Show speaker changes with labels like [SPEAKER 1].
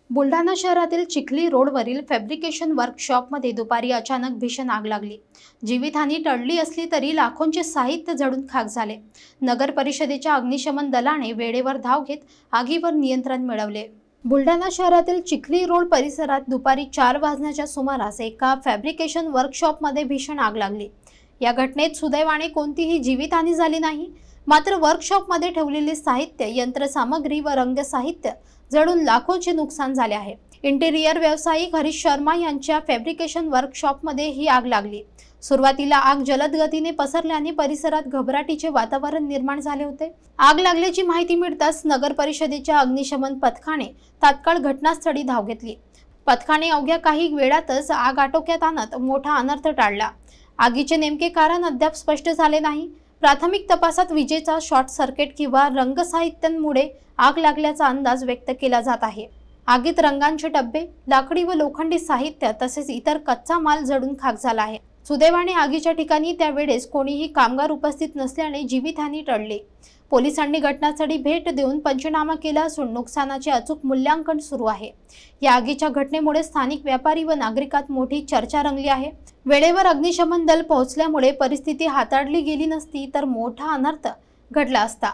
[SPEAKER 1] बुलढाणा शहरातील चिखली रोडवरील फॅब्रिकेशन वर्कशॉपमध्ये दुपारी अचानक भीषण आग लागली। जीवितहानी टळली असली तरी लाखोंचे साहित्य जळून खाक झाले। नगर परिषदेच्या अग्निशमन दलाने वेळेवर धाव घेत आगीवर नियंत्रण मिळवले। बुलढाणा शहरातील चिखली रोड परिसरात दुपारी 4 वाजण्याच्या सुमारास एका फॅब्रिकेशन वर्कशॉपमध्ये भीषण आग लागली। या घटनेत सुदैवाने कोणतीही जीवितहानी झाली नाही। मात्र वर्कशॉपमध्ये ठेवलेले साहित्य, यंत्रसामग्री व रंगसाहित्य जळून लाखोंचे नुकसान झाले आहे। इंटेरियर व्यावसायिक हरीश शर्मा यांच्या फॅब्रिकेशन वर्कशॉपमध्ये ही आग लागली। सुरुवातीला आग जलद गतीने पसरल्याने परिसरात घबराटीचे वातावरण निर्माण झाले होते। आग लागल्याची माहिती मिळताच नगर परिषदेच्या अग्निशमन पथकाने तात्काळ घटनास्थळी धाव घेतली। पथकाने अवघ्या काही वेळातच आग आटोक्यात आणत मोठा अनर्थ टाळला। आगीचे नेमके कारण अद्याप स्पष्ट झाले नाही। प्राथमिक तपासात विजेचा शॉर्ट सर्किट किंवा रंगसाहित्यांमुळे आग लागल्याचा अंदाज व्यक्त केला जात आहे। आगीत रंगांचे डब्बे, लाकडी व लोखंडी साहित्य तसेच इतर कच्चा माल जळून खाक झाला आहे। सुदैवाने आगीच्या ठिकाणी त्यावेळेस कोणीही कामगार उपस्थित नसल्याने जीवितहानी टळली। पोलिसांनी घटनास्थळी भेट देऊन पंचनामा केला असून नुकसानाचे अचूक मूल्यांकन सुरू आहे। या आगीच्या घटनेमुळे स्थानिक व्यापारी व नागरिकांत मोठी चर्चा रंगली आहे। वेळेवर अग्निशमन दल पोहोचल्यामुळे परिस्थिती हाताळली गेली नसती तर मोठा अनर्थ घडला असता।